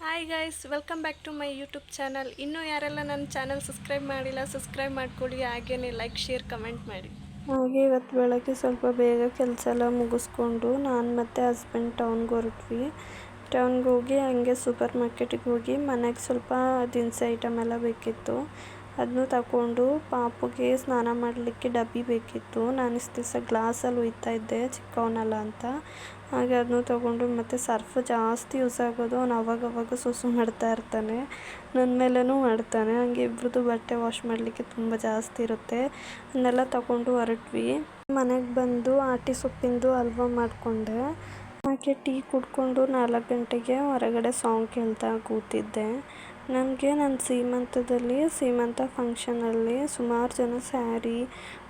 Hi guys, welcome back to my YouTube channel. ಇನ್ನೂ ಯಾರೆಲ್ಲ ನನ್ನ ಚಾನಲ್ ಸಬ್ಸ್ಕ್ರೈಬ್ ಮಾಡಿಲ್ಲ, ಸಬ್ಸ್ಕ್ರೈಬ್ ಮಾಡ್ಕೊಳ್ಳಿ. ಹಾಗೇನೆ ಲೈಕ್, ಶೇರ್, ಕಮೆಂಟ್ ಮಾಡಿ. ಹಾಗೆ ಇವತ್ತು ಬೆಳಗ್ಗೆ ಸ್ವಲ್ಪ ಬೇಗ ಕೆಲಸ ಎಲ್ಲ ಮುಗಿಸ್ಕೊಂಡು ನಾನು ಮತ್ತು ಹಸ್ಬೆಂಡ್ ಟೌನ್ಗೆ ಹೊರಟ್ವಿ. ಟೌನ್ಗೆ ಹೋಗಿ ಹಂಗೆ ಸೂಪರ್ ಮಾರ್ಕೆಟಿಗೆ ಹೋಗಿ ಮನೆಗೆ ಸ್ವಲ್ಪ ದಿನಸಿ ಐಟಮ್ ಎಲ್ಲ ಬೇಕಿತ್ತು. ಅದನ್ನು ತಗೊಂಡು ಪಾಪುಗೆ ಸ್ನಾನ ಮಾಡಲಿಕ್ಕೆ ಡಬ್ಬಿ ಬೇಕಿತ್ತು. ನಾನು ಇಷ್ಟು ದಿವಸ ಗ್ಲಾಸಲ್ಲಿ ಒಯ್ತಾ ಇದ್ದೆ, ಚಿಕ್ಕವನಲ್ಲ ಅಂತ. ಹಾಗೆ ಅದನ್ನು ತೊಗೊಂಡು ಮತ್ತು ಸರ್ಫ್ ಜಾಸ್ತಿ ಯೂಸ್ ಆಗೋದು. ಅವನು ಅವಾಗವಾಗ ಸುಸು ಮಾಡ್ತಾ ಇರ್ತಾನೆ, ನನ್ನ ಮೇಲೂ ಮಾಡ್ತಾನೆ. ಹಾಗೆ ಇಬ್ಬರದು ಬಟ್ಟೆ ವಾಶ್ ಮಾಡಲಿಕ್ಕೆ ತುಂಬ ಜಾಸ್ತಿ ಇರುತ್ತೆ. ಅದನ್ನೆಲ್ಲ ತಗೊಂಡು ಹೊರಟ್ವಿ. ಮನೆಗೆ ಬಂದು ಆಟಿ ಸೊಪ್ಪಿಂದು ಹಲ್ವ ಮಾಡಿಕೊಂಡೆ. ಹಾಗೆ ಟೀ ಕುಡ್ಕೊಂಡು 4 ಗಂಟೆಗೆ ಹೊರಗಡೆ ಸಾಂಗ್ ಕೇಳ್ತಾ ಕೂತಿದ್ದೆ. ನನಗೆ ನನ್ನ ಸೀಮಂತ ಫಂಕ್ಷನಲ್ಲಿ ಸುಮಾರು ಜನ ಸ್ಯಾರಿ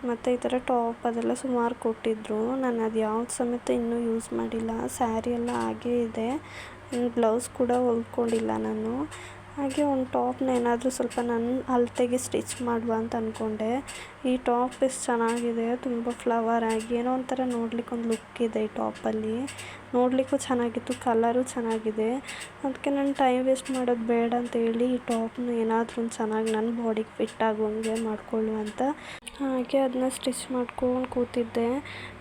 ಮತ್ತು ಈ ಥರ ಟಾಪ್ ಅದೆಲ್ಲ ಸುಮಾರು ಕೊಟ್ಟಿದ್ದರು. ನಾನು ಅದು ಯಾವ್ದು ಸಮೇತ ಇನ್ನೂ ಯೂಸ್ ಮಾಡಿಲ್ಲ. ಸ್ಯಾರಿ ಎಲ್ಲ ಹಾಗೇ ಇದೆ, ಬ್ಲೌಸ್ ಕೂಡ ಹೊಲ್ಕೊಂಡಿಲ್ಲ ನಾನು. ಹಾಗೆ ಒಂದು ಟಾಪ್ನ ಏನಾದರೂ ಸ್ವಲ್ಪ ನನ್ನ ಅಳತೆಗೆ ಸ್ಟಿಚ್ ಮಾಡುವ ಅಂತ ಅಂದ್ಕೊಂಡೆ. ಈ ಟಾಪ್ ಎಷ್ಟು ಚೆನ್ನಾಗಿದೆ, ತುಂಬ ಫ್ಲವರ್ ಆಗಿ ಏನೋ ಒಂಥರ ನೋಡ್ಲಿಕ್ಕೆ ಒಂದು ಲುಕ್ ಇದೆ ಈ ಟಾಪಲ್ಲಿ. ನೋಡಲಿಕ್ಕೂ ಚೆನ್ನಾಗಿತ್ತು, ಕಲರು ಚೆನ್ನಾಗಿದೆ. ಅದಕ್ಕೆ ನಾನು ಟೈಮ್ ವೇಸ್ಟ್ ಮಾಡೋದು ಬೇಡ ಅಂತ ಹೇಳಿ ಈ ಟಾಪ್ನ ಏನಾದರೂ ಒಂದು ಚೆನ್ನಾಗಿ ನನ್ನ ಬಾಡಿಗೆ ಫಿಟ್ ಆಗೋಂಗೆ ಮಾಡ್ಕೊಳ್ಳು ಅಂತ ಹಾಗೆ ಅದನ್ನ ಸ್ಟಿಚ್ ಮಾಡ್ಕೊಂಡು ಕೂತಿದ್ದೆ.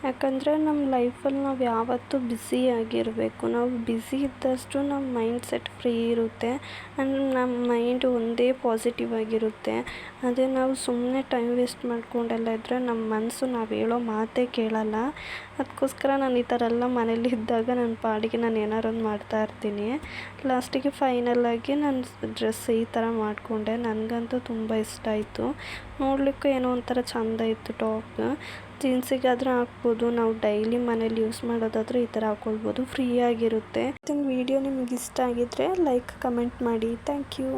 ಯಾಕಂದರೆ ನಮ್ಮ ಲೈಫಲ್ಲಿ ನಾವು ಯಾವತ್ತೂ ಬ್ಯುಸಿಯಾಗಿರಬೇಕು. ನಾವು ಬ್ಯುಸಿ ಇದ್ದಷ್ಟು ನಮ್ಮ ಮೈಂಡ್ ಸೆಟ್ ಫ್ರೀ ಇರುತ್ತೆ ಆ್ಯಂಡ್ ನಮ್ಮ ಮೈಂಡ್ ಒಂದೇ ಪಾಸಿಟಿವ್ ಆಗಿರುತ್ತೆ. ಅದೇ ನಾವು ಸುಮ್ಮನೆ ಟೈಮ್ ವೇಸ್ಟ್ ಮಾಡ್ಕೊಂಡೆಲ್ಲ ಇದ್ದರೆ ನಮ್ಮ ಮನಸ್ಸು ನಾವು ಹೇಳೋ ಮಾತೇ ಕೇಳಲ್ಲ. ಅದಕ್ಕೋಸ್ಕರ ನಾನು ಈ ಥರ ಎಲ್ಲ ಮನೇಲಿ ಇದ್ದಾಗ ನನ್ನ ಪಾಡಿಗೆ ನಾನು ಏನಾರು ಒಂದು ಮಾಡ್ತಾಯಿರ್ತೀನಿ. ಲಾಸ್ಟಿಗೆ ಫೈನಲಾಗಿ ನಾನು ಡ್ರೆಸ್ ಈ ಥರ ಮಾಡಿಕೊಂಡೆ. ನನಗಂತೂ ತುಂಬ ಇಷ್ಟ ಆಯಿತು. ನೋಡಲಿಕ್ಕೂ ಏನೋ ಒಂಥರ ಚೆಂದ ಇತ್ತು ಟಾಪ್. ಜೀನ್ಸಿಗಾದರೆ ಹಾಕ್ಬೋದು, ನಾವು ಡೈಲಿ ಮನೇಲಿ ಯೂಸ್ ಮಾಡೋದಾದರೆ ಈ ಥರ ಹಾಕ್ಕೊಳ್ಬೋದು, ಫ್ರೀಯಾಗಿರುತ್ತೆ. ವಿಡಿಯೋ ನಿಮ್ಗೆ ಇಷ್ಟ ಆಗಿದ್ದರೆ ಲೈಕ್, ಕಮೆಂಟ್ ಮಾಡಿ. Thank you.